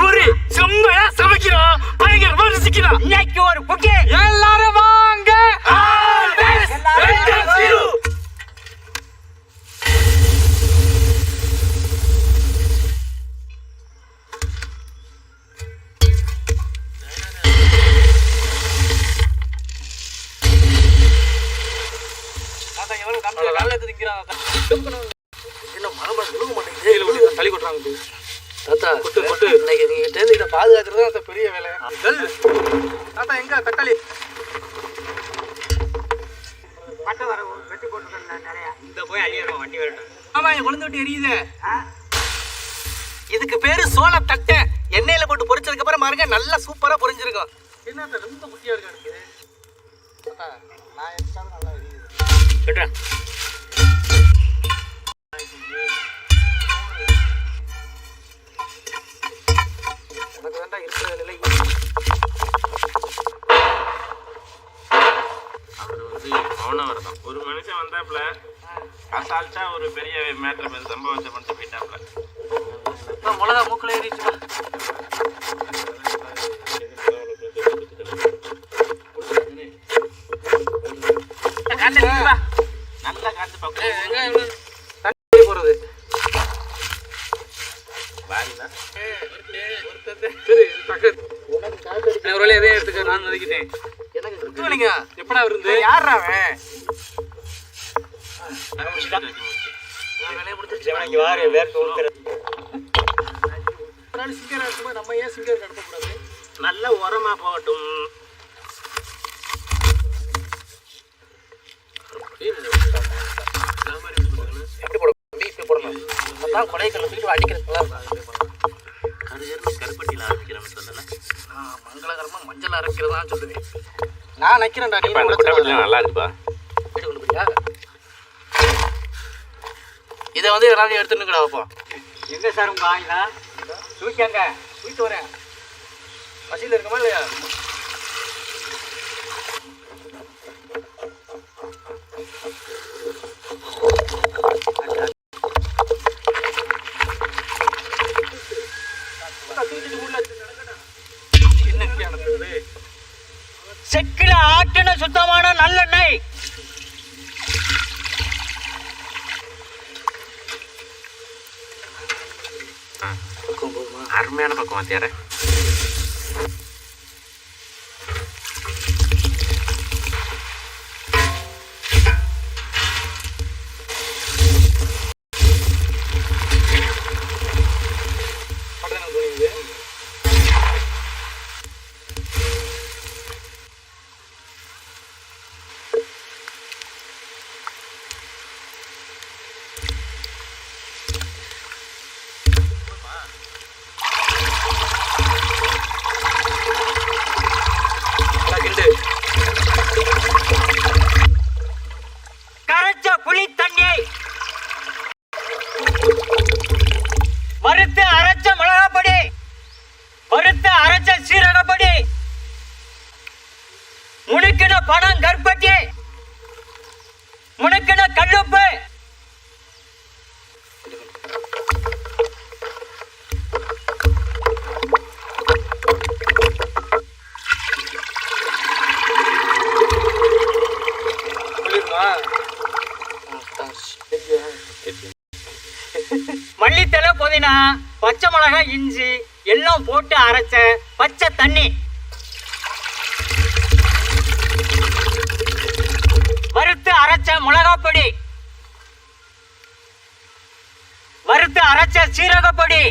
பூரி செம்மையா சமைக்கிறோம், பயங்கரமா ரசிக்கிறோம். இன்னைக்கு ஒரு புக்கே, எல்லாரும் வாங்க. தள்ளி கொட்டுறாங்க தாத்தா. இன்னைக்கு நீங்க தேர்ந்தெடுத்த பாதுகாக்கிறது அந்த பெரிய வேலை. தாத்தா எங்க தக்காளி பட்டை வர வெட்டி போட்டு நிறைய இந்த போய் அழியிறோம் வண்டி வரட்டும். ஆமா இங்க கொழுந்து விட்டு எரியுது. இதுக்கு பேரு சோள தட்டை. எண்ணெயில போட்டு பொரிச்சதுக்கு அப்புறம் பாருங்க நல்லா சூப்பரா பொரிஞ்சிருக்கும். என்ன ரொம்ப குட்டியா இருக்கு எனக்கு தாத்தா. நான் எக்ஸ்ட்ரா நல்லா எரியுது கேட்டேன். ஒரு மனுஷன் வந்தாப்புல அசால்ட்டா ஒரு பெரிய மேட்டர் சம்பவத்தை பண்ணிட்டு போயிட்டாப்புல. மிளகா மூக்குல ஏறிச்சுமா. நல்ல காத்து போறது ஒரு வழியா எதையும் எடுத்துக்க. நான் நினைக்கிட்டேன் எனக்கு எப்படா இருந்து யாரா அவன் நம்ம ஏன் சிங்கர் நடத்தக்கூடாது? நல்ல உரமா போகட்டும். எப்படி போடணும்? அதான் கொடைக்கல்ல தூக்கிட்டு அடிக்கிறது. கருப்பட்டியில் ஆரம்பிக்கிறேன்னு சொல்லல, மங்களகரமா மஞ்சள் அரைக்கிறதா சொல்லுவேன். நான் நினைக்கிறேன்டா நல்லா இருக்குப்பா. இதை வந்து எல்லாரும் எடுத்துன்னுக்கடா வைப்போம். எங்க சார் உங்க ஆயிலா தூக்கியாங்க போயிட்டு வரேன். பசியில் இருக்கமா இல்லையா? செக்கில ஆட்டின சுத்தமான நல்லெண்ணெய். அருமையான பக்கம் வாத்தியார. கரைச்ச புளி தண்ணி, வறுத்து அரைச்ச மிளகாப்பொடி, வறுத்து அரைச்ச சீரகப்பொடி, முணுக்கின பணம் கற்பட்டி, முணுக்கின கல்லுப்பு, மல்லித்தலை, புதினா, பச்சை மிளகாய், இஞ்சி எல்லாம் போட்டு அரைச்ச பச்சை தண்ணி, வறுத்து அரைச்ச மிளகாப்பொடி, வறுத்து அரைச்ச சீரகப்பொடி,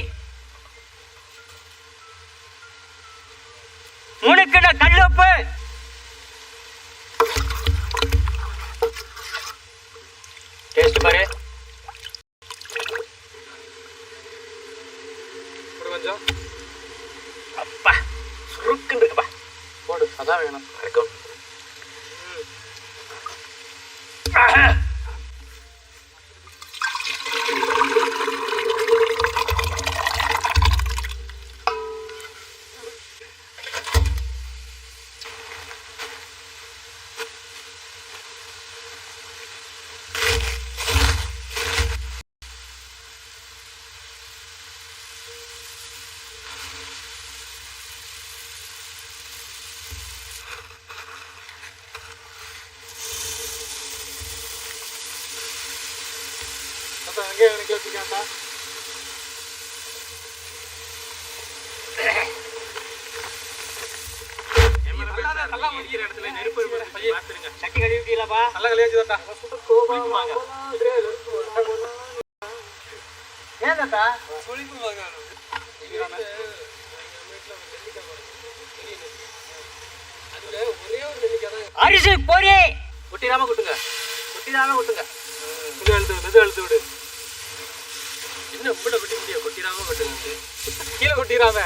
முணுக்கின கல்லுப்பு, டேஸ்ட் பாரு. கொஞ்சம் அப்பா சுருக்குன்னு இருக்குப்பா. போடு, அதான் வேணும். இருக்கும். வெங்காயம் எனக்கு வச்சுக்காண்டா. நல்லா முடிக்கிற இடத்துல நெருப்பு பார்த்துருங்க. சட்டி கழுவிட்டீங்களாப்பா? நல்லா கழியாச்சுதான்டா. ஏன் தாத்தா? அரிசி பொரி கொட்டிடாம கொட்டுங்க, கொட்டிடாம கொட்டுங்க. மெது அழுத்து விடு. இன்னும் இப்படி கொட்டி முடியாது, கொட்டிடாம கொட்டுங்க. கீழே கொட்டிடாம.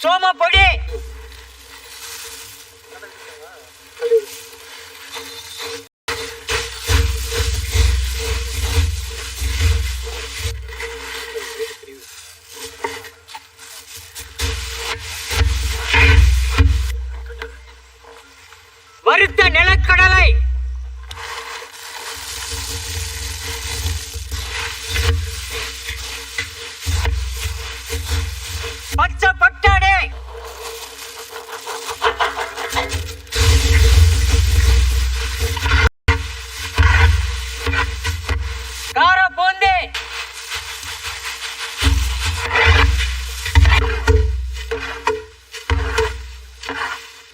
சோம பொடி வறுத்த நிலக்கடலை பச்சை பட்டாணி கார பூந்தி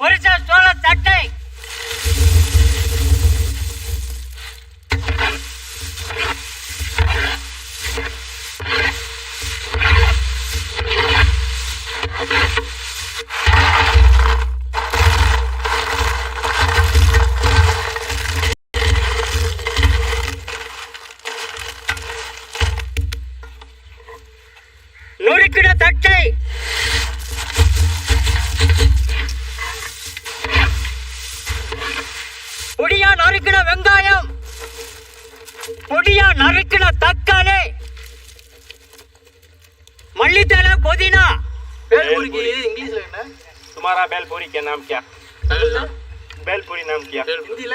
பொரிச்ச சோள தட்டை நொறுக்கின தட்டை பொடியா நறுக்கின வெங்காயம் பொடியா நறுக்கின தக்காளி மல்லித்தலை புதினா பேல்பூரிக்கு இங்கிலீஷ்ல என்ன? तुम्हारा बेलपुरी का नाम क्या? தமிழ்ல? बेलपुरी नाम क्या? ஹிந்தில?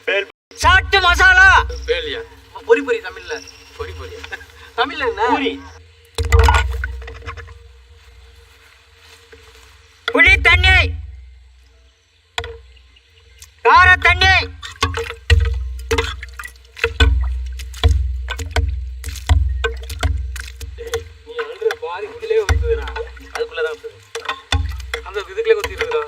बेल சாட்டு மசாலா பேலியா. பொரி பொரி தமிழ்ல. பொரி பொரியா? தமிழ்ல என்ன? पूरी புளி தண்ணி கார தண்ணி நீ அழுற பாதி உள்ளே ஊத்துதுடா. அதுக்குள்ளதான் இருக்குது. அந்த இதுக்குள்ளே ஊத்திடுதுடா.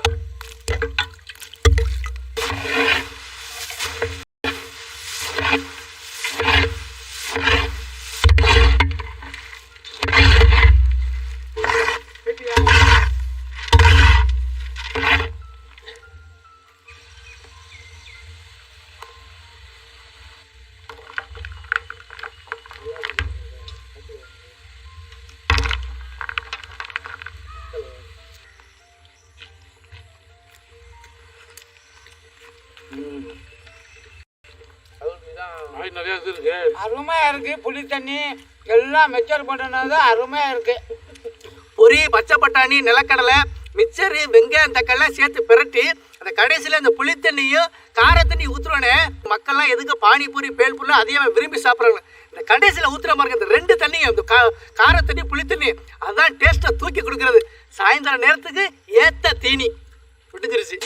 நிறைய இது இருக்கு. அருமையா இருக்கு புளி தண்ணி எல்லாம் மெச்சர் பண்ணனது அருமையா இருக்கு பொரி, பச்சை பட்டாணி, நிலக்கடலை, மிச்சரு, வெங்காயம், தக்காளிலாம் சேர்த்து பிரட்டி அந்த கடைசியில் அந்த புளித்தண்ணியும் காரத்தண்ணி ஊற்றுறோன்னே மக்கள்லாம் எதுக்கு பானிபூரி பேல்பூரிலாம் அதிகமாக விரும்பி சாப்பிட்றாங்க. இந்த கடைசியில் ஊற்றுற மாதிரி இந்த ரெண்டு தண்ணியும் இந்த காரத்தண்ணி புளித்தண்ணி அதுதான் டேஸ்ட்டை தூக்கி கொடுக்குறது. சாயந்தரம் நேரத்துக்கு ஏற்ற தீனி விட்டுச்சிருச்சு.